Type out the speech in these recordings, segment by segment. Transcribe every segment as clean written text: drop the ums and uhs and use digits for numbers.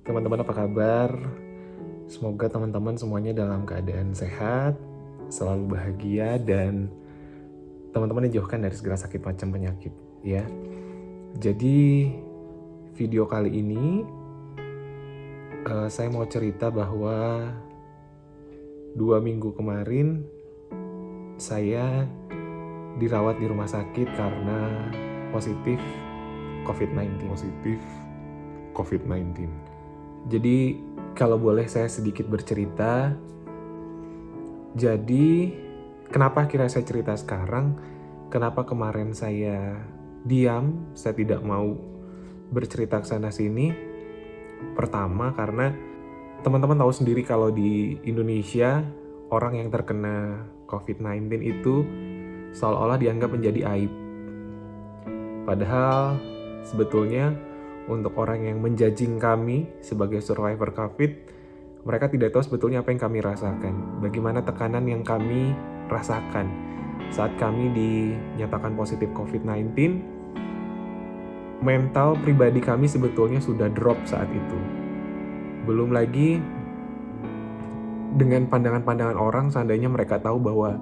teman-teman, apa kabar? Semoga teman-teman semuanya dalam keadaan sehat, selalu bahagia, dan teman-teman dijauhkan dari segala sakit macam penyakit, ya. Jadi video kali ini saya mau cerita bahwa 2 minggu kemarin saya dirawat di rumah sakit karena positif COVID-19. Jadi kalau boleh saya sedikit bercerita. Jadi kenapa akhirnya saya cerita sekarang? Kenapa kemarin saya diam, saya tidak mau bercerita ke sana sini? Pertama, karena teman-teman tahu sendiri kalau di Indonesia orang yang terkena COVID-19 itu seolah-olah dianggap menjadi aib. Padahal sebetulnya untuk orang yang menjudging kami sebagai survivor COVID, mereka tidak tahu sebetulnya apa yang kami rasakan. Bagaimana tekanan yang kami rasakan saat kami dinyatakan positif COVID-19. Mental pribadi kami sebetulnya sudah drop saat itu. Belum lagi dengan pandangan-pandangan orang seandainya mereka tahu bahwa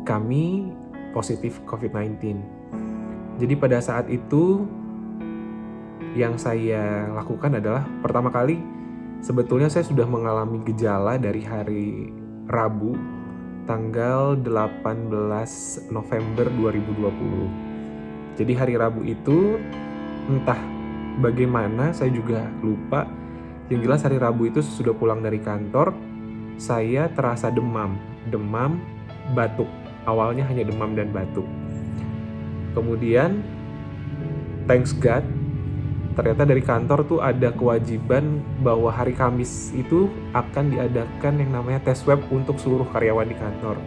kami positif COVID-19. Jadi pada saat itu yang saya lakukan adalah pertama kali sebetulnya saya sudah mengalami gejala dari hari Rabu tanggal 18 November 2020. Jadi hari Rabu itu entah bagaimana saya juga lupa. Yang jelas hari Rabu itu sudah pulang dari kantor, saya terasa demam, batuk. Awalnya hanya demam dan batuk. Kemudian thanks God, ternyata dari kantor tuh ada kewajiban bahwa hari Kamis itu akan diadakan yang namanya tes swab untuk seluruh karyawan di kantor.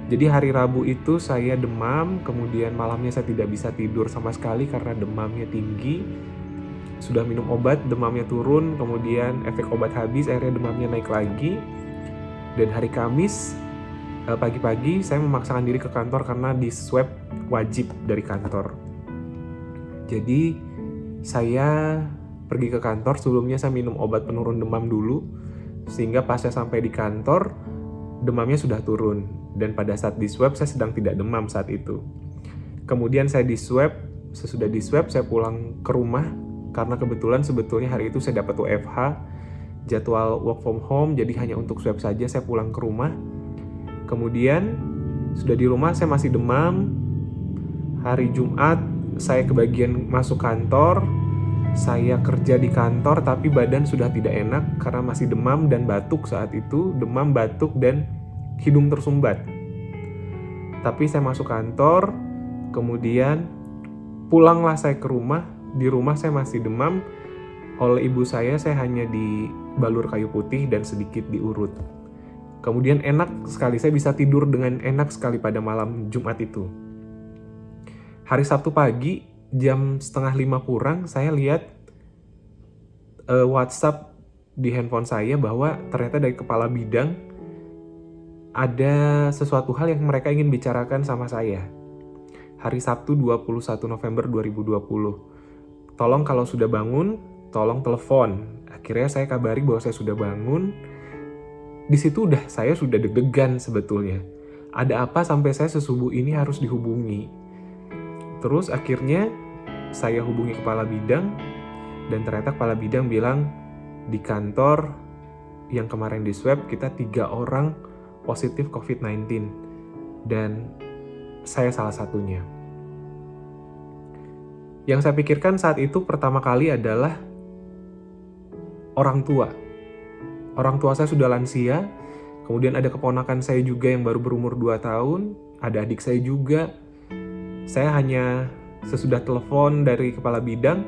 Jadi hari Rabu itu saya demam, kemudian malamnya saya tidak bisa tidur sama sekali karena demamnya tinggi. Sudah minum obat, demamnya turun, kemudian efek obat habis, akhirnya demamnya naik lagi. Dan hari Kamis pagi-pagi saya memaksakan diri ke kantor karena di swab wajib dari kantor. Jadi saya pergi ke kantor, sebelumnya saya minum obat penurun demam dulu, sehingga pas saya sampai di kantor, demamnya sudah turun. Dan pada saat di swab, saya sedang tidak demam saat itu. Kemudian saya di swab, sesudah di swab, saya pulang ke rumah, karena kebetulan sebetulnya hari itu saya dapat WFH, jadwal work from home, jadi hanya untuk swab saja saya pulang ke rumah. Kemudian sudah di rumah saya masih demam. Hari Jumat saya kebagian masuk kantor, saya kerja di kantor tapi badan sudah tidak enak karena masih demam dan batuk saat itu, demam, batuk, dan hidung tersumbat. Tapi saya masuk kantor, kemudian pulanglah saya ke rumah. Di rumah saya masih demam, oleh ibu saya hanya dibalur kayu putih dan sedikit diurut. Kemudian enak sekali, saya bisa tidur dengan enak sekali pada malam Jumat itu. Hari Sabtu pagi, jam 4:30 kurang, saya lihat WhatsApp di handphone saya bahwa ternyata dari kepala bidang ada sesuatu hal yang mereka ingin bicarakan sama saya. Hari Sabtu 21 November 2020. Tolong kalau sudah bangun, tolong telepon. Akhirnya saya kabari bahwa saya sudah bangun. Di situ saya sudah deg-degan sebetulnya. Ada apa sampai saya sesubuh ini harus dihubungi? Terus akhirnya saya hubungi kepala bidang, dan ternyata kepala bidang bilang di kantor yang kemarin di swab kita 3 orang positif COVID-19 dan saya salah satunya. Yang saya pikirkan saat itu pertama kali adalah orang tua. Orang tua saya sudah lansia, kemudian ada keponakan saya juga yang baru berumur 2 tahun, ada adik saya juga. Saya hanya sesudah telepon dari kepala bidang,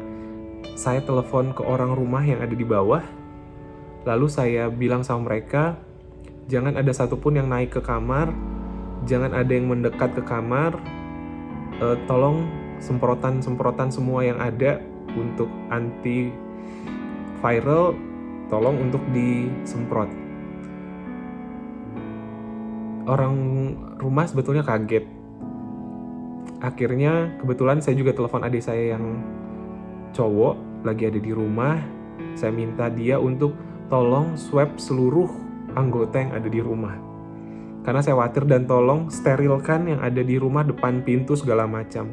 saya telepon ke orang rumah yang ada di bawah, lalu saya bilang sama mereka, jangan ada satupun yang naik ke kamar, jangan ada yang mendekat ke kamar, tolong semprotan semua yang ada untuk antiviral, tolong untuk disemprot. Orang rumah sebetulnya kaget. Akhirnya kebetulan saya juga telepon adik saya yang cowok, lagi ada di rumah. Saya minta dia untuk tolong swab seluruh anggota yang ada di rumah. Karena saya khawatir, dan tolong sterilkan yang ada di rumah, depan pintu segala macam.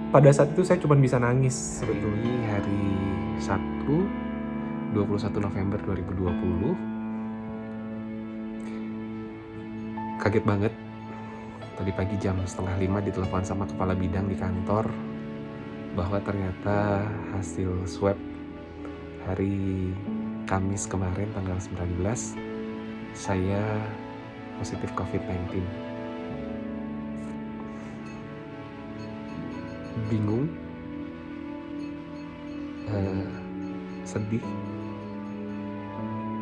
Pada saat itu saya cuma bisa nangis sebetulnya. Ini hari Sabtu 21 November 2020. Kaget banget. Tadi pagi jam 4:30 ditelepon sama kepala bidang di kantor bahwa ternyata hasil swab hari Kamis kemarin tanggal 19 saya positif COVID-19. Bingung, sedih,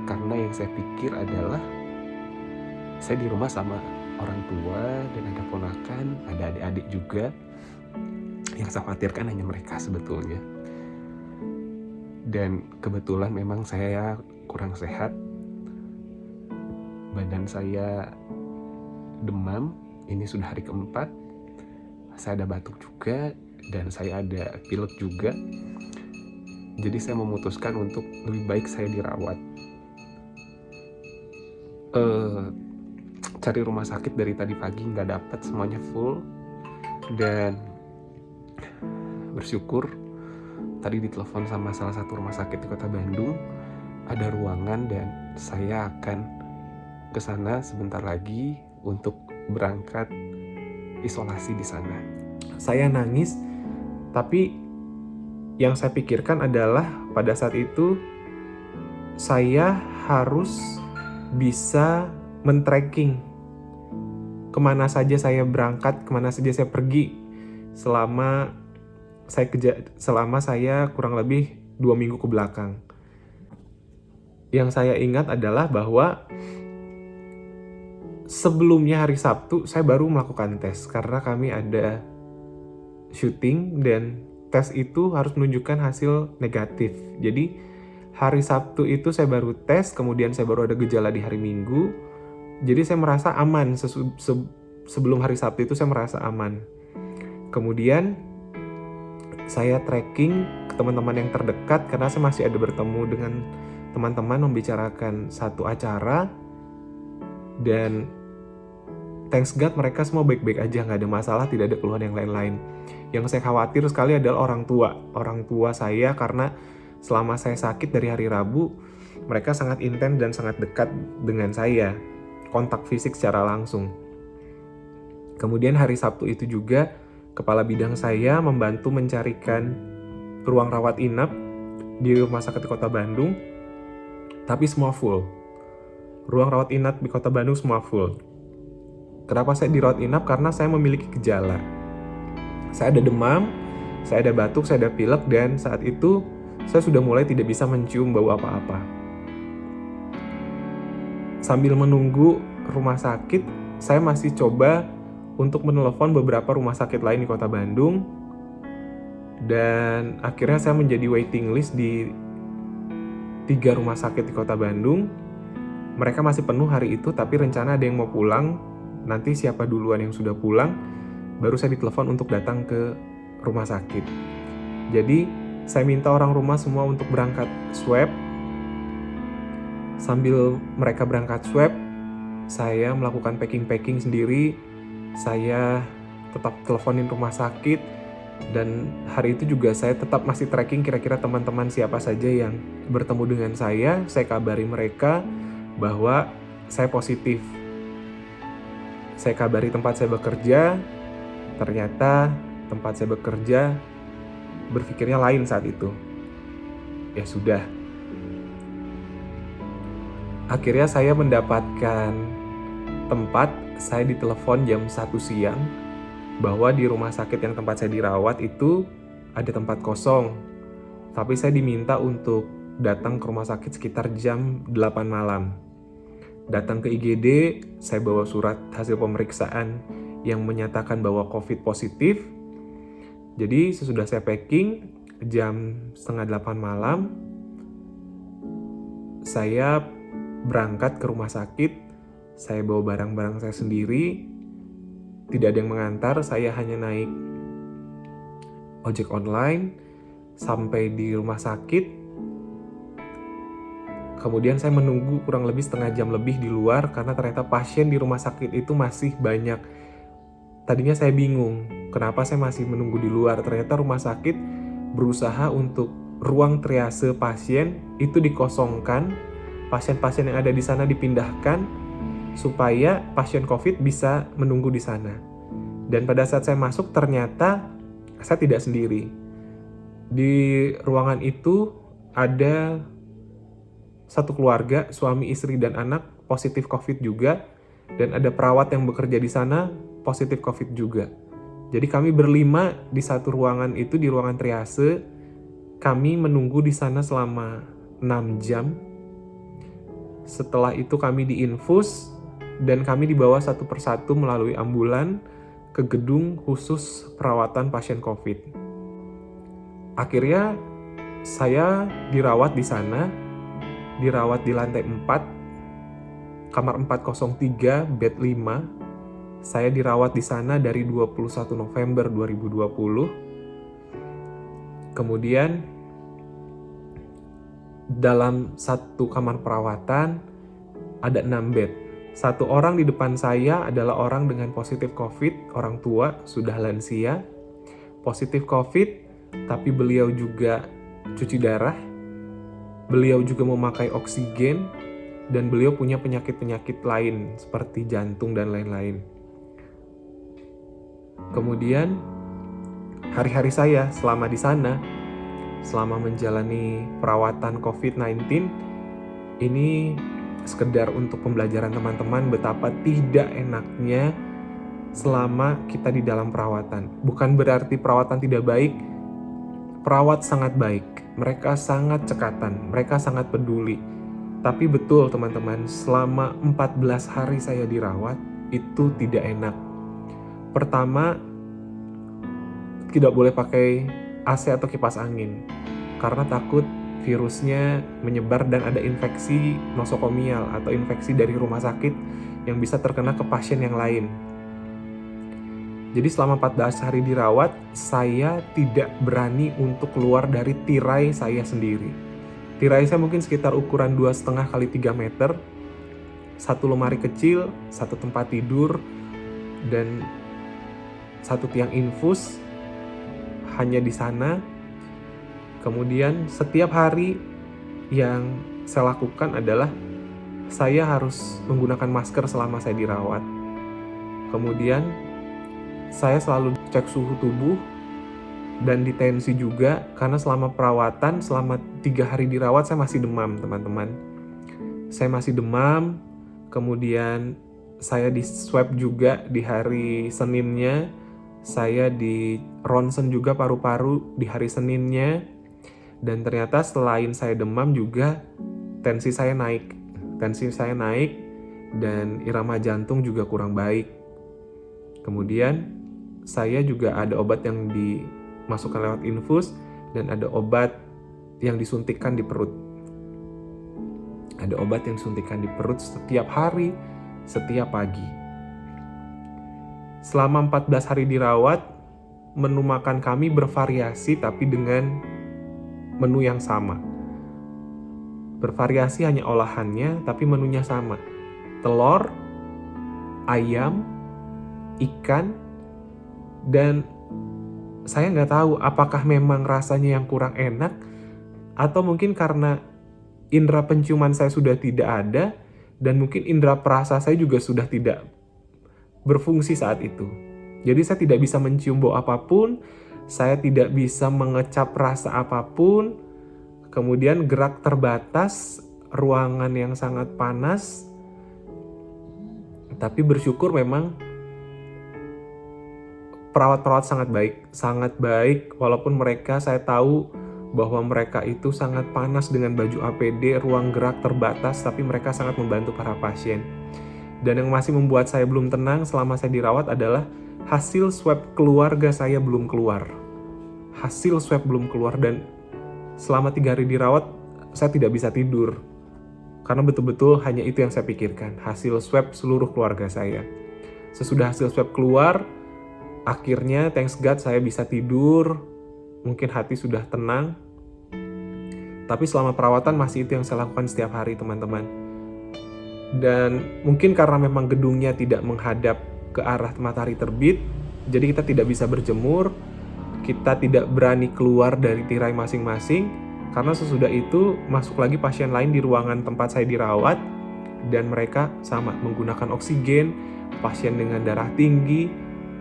karena yang saya pikir adalah saya di rumah sama orang tua dan ada ponakan, ada adik-adik juga. Yang saya khawatirkan hanya mereka sebetulnya. Dan kebetulan memang saya kurang sehat. Badan saya demam, ini sudah hari keempat. Saya ada batuk juga, dan saya ada pilek juga. Jadi saya memutuskan untuk lebih baik saya dirawat. Cari rumah sakit dari tadi pagi nggak dapat, semuanya full. Dan bersyukur tadi ditelepon sama salah satu rumah sakit di kota Bandung, ada ruangan dan saya akan ke sana sebentar lagi untuk berangkat isolasi di sana. Saya nangis, tapi yang saya pikirkan adalah pada saat itu saya harus bisa men-tracking kemana saja saya berangkat, kemana saja saya pergi selama saya kurang lebih 2 minggu ke belakang. Yang saya ingat adalah bahwa sebelumnya hari Sabtu saya baru melakukan tes karena kami ada syuting dan tes itu harus menunjukkan hasil negatif. Jadi hari Sabtu itu saya baru tes, kemudian saya baru ada gejala di hari Minggu. Jadi saya merasa aman, sebelum hari Sabtu itu saya merasa aman. Kemudian saya tracking ke teman-teman yang terdekat karena saya masih ada bertemu dengan teman-teman membicarakan satu acara. Dan thanks God mereka semua baik-baik aja, nggak ada masalah, tidak ada keluhan yang lain-lain. Yang saya khawatir sekali adalah orang tua saya, karena selama saya sakit dari hari Rabu, mereka sangat intens dan sangat dekat dengan saya, kontak fisik secara langsung. Kemudian hari Sabtu itu juga, kepala bidang saya membantu mencarikan ruang rawat inap di rumah sakit di kota Bandung, tapi semua full. Ruang rawat inap di kota Bandung semua full. Kenapa saya dirawat inap? Karena saya memiliki gejala. Saya ada demam, saya ada batuk, saya ada pilek, dan saat itu saya sudah mulai tidak bisa mencium bau apa-apa. Sambil menunggu rumah sakit, saya masih coba untuk menelepon beberapa rumah sakit lain di kota Bandung. Dan akhirnya saya menjadi waiting list di 3 rumah sakit di kota Bandung. Mereka masih penuh hari itu, tapi rencana ada yang mau pulang. Nanti siapa duluan yang sudah pulang, baru saya ditelepon untuk datang ke rumah sakit. Jadi saya minta orang rumah semua untuk berangkat swab. Sambil mereka berangkat swab, saya melakukan packing sendiri. Saya tetap teleponin rumah sakit. Dan hari itu juga saya tetap masih tracking kira-kira teman-teman siapa saja yang bertemu dengan saya. Saya kabari mereka bahwa saya positif. Saya kabari tempat saya bekerja. Ternyata tempat saya bekerja berpikirnya lain saat itu. Ya sudah. Akhirnya saya mendapatkan tempat. Saya ditelepon jam 1 siang bahwa di rumah sakit yang tempat saya dirawat itu ada tempat kosong. Tapi saya diminta untuk datang ke rumah sakit sekitar jam 8 malam. Datang ke IGD, saya bawa surat hasil pemeriksaan yang menyatakan bahwa COVID positif. Jadi sesudah saya packing, jam 7:30 malam, saya berangkat ke rumah sakit. Saya bawa barang-barang saya sendiri, tidak ada yang mengantar, saya hanya naik ojek online. Sampai di rumah sakit, Kemudian saya menunggu kurang lebih setengah jam lebih di luar karena ternyata pasien di rumah sakit itu masih banyak. Tadinya saya bingung, kenapa saya masih menunggu di luar. Ternyata rumah sakit berusaha untuk ruang triase pasien itu dikosongkan, pasien-pasien yang ada di sana dipindahkan supaya pasien COVID bisa menunggu di sana. Dan pada saat saya masuk ternyata saya tidak sendiri. Di ruangan itu ada satu keluarga, suami, istri, dan anak positif COVID juga, dan ada perawat yang bekerja di sana positif COVID juga. Jadi kami berlima di satu ruangan itu, di ruangan triase. Kami menunggu di sana selama 6 jam. Setelah itu kami diinfus dan kami dibawa satu persatu melalui ambulan ke gedung khusus perawatan pasien COVID. Akhirnya saya dirawat di sana, dirawat di lantai 4, kamar 403, bed 5. Saya dirawat di sana dari 21 November 2020. Kemudian dalam satu kamar perawatan ada 6 bed. Satu orang di depan saya adalah orang dengan positif COVID, orang tua, sudah lansia, positif COVID, tapi beliau juga cuci darah, beliau juga memakai oksigen, dan beliau punya penyakit-penyakit lain seperti jantung dan lain-lain. Kemudian hari-hari saya selama di sana, selama menjalani perawatan COVID-19, ini sekedar untuk pembelajaran teman-teman betapa tidak enaknya selama kita di dalam perawatan. Bukan berarti perawatan tidak baik, perawat sangat baik, mereka sangat cekatan, mereka sangat peduli. Tapi betul teman-teman, selama 14 hari saya dirawat, itu tidak enak. Pertama, tidak boleh pakai AC atau kipas angin, karena takut virusnya menyebar dan ada infeksi nosokomial atau infeksi dari rumah sakit yang bisa terkena ke pasien yang lain. Jadi selama 14 hari dirawat, saya tidak berani untuk keluar dari tirai saya sendiri. Tirai saya mungkin sekitar ukuran 2,5 kali 3 meter, satu lemari kecil, satu tempat tidur, dan satu tiang infus hanya di sana. Kemudian setiap hari yang saya lakukan adalah saya harus menggunakan masker selama saya dirawat. Kemudian saya selalu cek suhu tubuh dan ditensi juga, karena selama perawatan, selama 3 hari dirawat saya masih demam teman-teman. Saya masih demam, kemudian saya di swab juga di hari Seninnya, saya di ronsen juga paru-paru di hari Seninnya. Dan ternyata selain saya demam juga tensi saya naik dan irama jantung juga kurang baik. Kemudian saya juga ada obat yang dimasukkan lewat infus dan ada obat yang disuntikkan di perut. Ada obat yang disuntikkan di perut setiap hari, setiap pagi. Selama 14 hari dirawat, menu makan kami bervariasi tapi dengan menu yang sama. Bervariasi hanya olahannya, tapi menunya sama. Telur, ayam, ikan, dan saya nggak tahu apakah memang rasanya yang kurang enak, atau mungkin karena indera penciuman saya sudah tidak ada, dan mungkin indera perasa saya juga sudah tidak berfungsi saat itu. Jadi saya tidak bisa mencium bau apapun, saya tidak bisa mengecap rasa apapun, kemudian gerak terbatas, ruangan yang sangat panas. Tapi bersyukur memang perawat-perawat sangat baik, walaupun mereka, saya tahu bahwa mereka itu sangat panas dengan baju APD, ruang gerak terbatas, tapi mereka sangat membantu para pasien. Dan yang masih membuat saya belum tenang selama saya dirawat adalah hasil swab keluarga saya belum keluar. Hasil swab belum keluar, dan selama 3 hari dirawat, saya tidak bisa tidur. Karena betul-betul hanya itu yang saya pikirkan, hasil swab seluruh keluarga saya. Sesudah hasil swab keluar, akhirnya thanks God saya bisa tidur, mungkin hati sudah tenang. Tapi selama perawatan masih itu yang saya lakukan setiap hari, teman-teman. Dan mungkin karena memang gedungnya tidak menghadap ke arah matahari terbit, jadi kita tidak bisa berjemur, kita tidak berani keluar dari tirai masing-masing, karena sesudah itu masuk lagi pasien lain di ruangan tempat saya dirawat, dan mereka sama menggunakan oksigen, pasien dengan darah tinggi,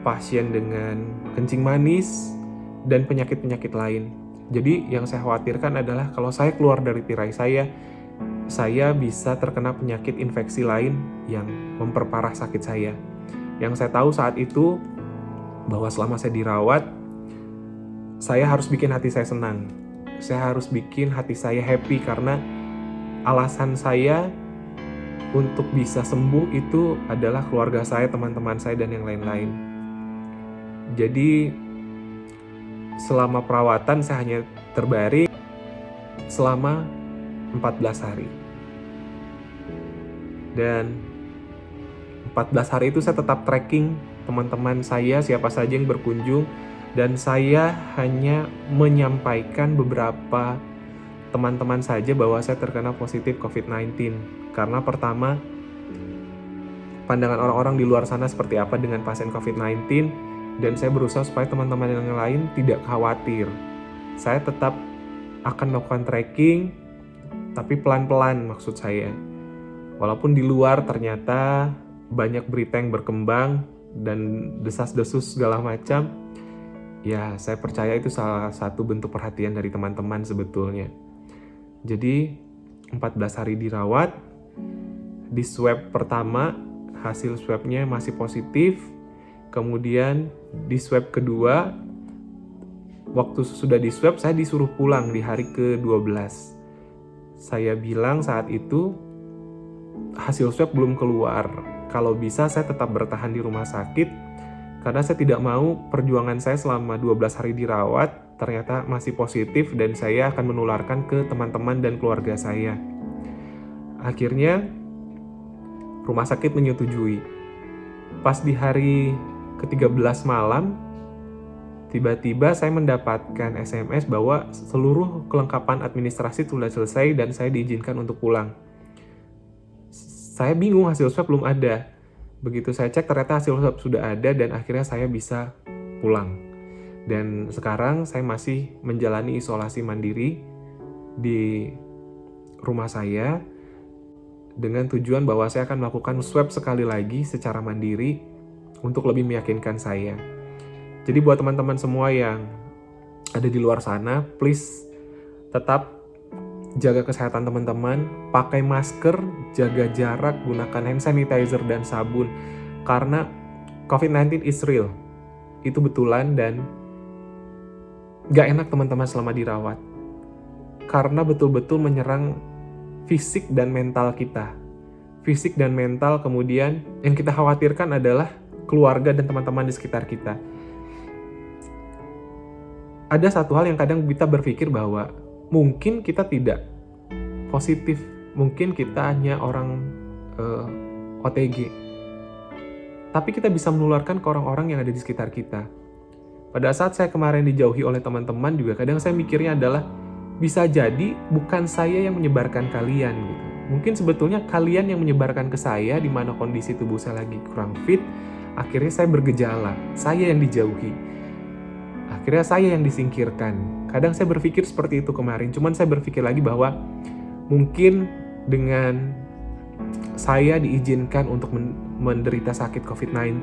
pasien dengan kencing manis, dan penyakit-penyakit lain. Jadi yang saya khawatirkan adalah kalau saya keluar dari tirai saya bisa terkena penyakit infeksi lain yang memperparah sakit saya. Yang saya tahu saat itu bahwa selama saya dirawat, saya harus bikin hati saya senang. Saya harus bikin hati saya happy karena alasan saya untuk bisa sembuh itu adalah keluarga saya, teman-teman saya, dan yang lain-lain. Jadi selama perawatan saya hanya terbaring selama 14 hari. Dan 14 hari itu saya tetap tracking teman-teman saya, siapa saja yang berkunjung, dan saya hanya menyampaikan beberapa teman-teman saja bahwa saya terkena positif COVID-19. Karena pertama, pandangan orang-orang di luar sana seperti apa dengan pasien COVID-19, dan saya berusaha supaya teman-teman yang lain tidak khawatir. Saya tetap akan melakukan tracking, tapi pelan-pelan maksud saya. Walaupun di luar ternyata banyak berita yang berkembang dan desas-desus segala macam, ya saya percaya itu salah satu bentuk perhatian dari teman-teman sebetulnya. Jadi 14 hari dirawat, di swab pertama hasil swabnya masih positif, kemudian di swab kedua, waktu sudah di swab saya disuruh pulang di hari ke-12. Saya bilang saat itu hasil swab belum keluar, kalau bisa saya tetap bertahan di rumah sakit karena saya tidak mau perjuangan saya selama 12 hari dirawat ternyata masih positif dan saya akan menularkan ke teman-teman dan keluarga saya. Akhirnya rumah sakit menyetujui. Pas di hari ke-13 malam, tiba-tiba saya mendapatkan SMS bahwa seluruh kelengkapan administrasi sudah selesai dan saya diizinkan untuk pulang. Saya bingung, hasil swab belum ada. Begitu saya cek ternyata hasil swab sudah ada dan akhirnya saya bisa pulang. Dan sekarang saya masih menjalani isolasi mandiri di rumah saya dengan tujuan bahwa saya akan melakukan swab sekali lagi secara mandiri untuk lebih meyakinkan saya. Jadi buat teman-teman semua yang ada di luar sana, please tetap jaga kesehatan teman-teman, pakai masker, jaga jarak, gunakan hand sanitizer dan sabun. Karena COVID-19 is real. Itu betulan dan gak enak teman-teman selama dirawat. Karena betul-betul menyerang fisik dan mental kita. Fisik dan mental, kemudian yang kita khawatirkan adalah keluarga dan teman-teman di sekitar kita. Ada satu hal yang kadang kita berpikir bahwa mungkin kita tidak positif, mungkin kita hanya orang OTG, tapi kita bisa menularkan ke orang-orang yang ada di sekitar kita. Pada saat saya kemarin dijauhi oleh teman-teman juga, kadang saya mikirnya adalah bisa jadi bukan saya yang menyebarkan kalian gitu. Mungkin sebetulnya kalian yang menyebarkan ke saya di mana kondisi tubuh saya lagi kurang fit, akhirnya saya bergejala, saya yang dijauhi. Akhirnya saya yang disingkirkan. Kadang saya berpikir seperti itu kemarin, cuman saya berpikir lagi bahwa mungkin dengan saya diizinkan untuk menderita sakit COVID-19,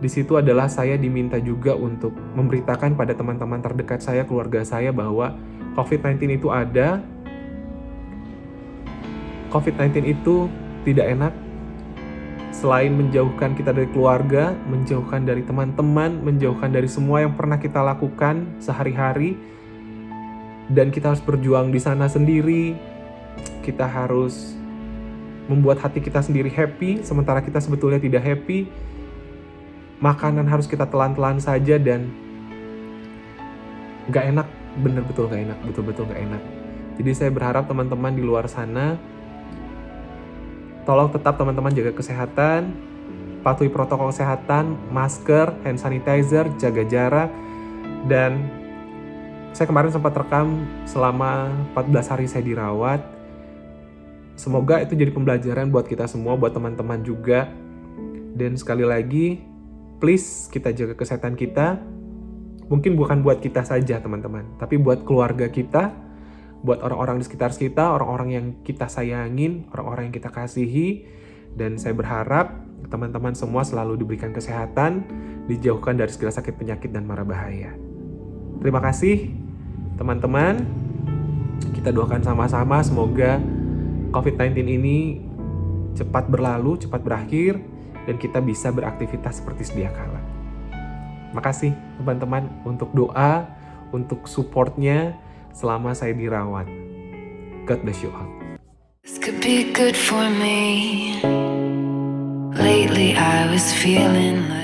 di situ adalah saya diminta juga untuk memberitakan pada teman-teman terdekat saya, keluarga saya bahwa COVID-19 itu ada. COVID-19 itu tidak enak. Selain menjauhkan kita dari keluarga, menjauhkan dari teman-teman, menjauhkan dari semua yang pernah kita lakukan sehari-hari, dan kita harus berjuang di sana sendiri. Kita harus membuat hati kita sendiri happy, sementara kita sebetulnya tidak happy. Makanan harus kita telan-telan saja dan gak enak, betul-betul gak enak. Jadi saya berharap teman-teman di luar sana, tolong tetap teman-teman jaga kesehatan, patuhi protokol kesehatan, masker, hand sanitizer, jaga jarak, dan Saya kemarin sempat rekam selama 14 hari saya dirawat. Semoga itu jadi pembelajaran buat kita semua, buat teman-teman juga. Dan sekali lagi, please kita jaga kesehatan kita. Mungkin bukan buat kita saja teman-teman, tapi buat keluarga kita, buat orang-orang di sekitar kita, orang-orang yang kita sayangin, orang-orang yang kita kasihi. Dan saya berharap teman-teman semua selalu diberikan kesehatan, dijauhkan dari segala sakit penyakit dan mara bahaya. Terima kasih teman-teman. Kita doakan sama-sama semoga COVID-19 ini cepat berlalu, cepat berakhir, dan kita bisa beraktivitas seperti sedia kala. Makasih teman-teman untuk doa, untuk supportnya selama saya dirawat. God bless you all. This could be good for me. Lately I was feeling like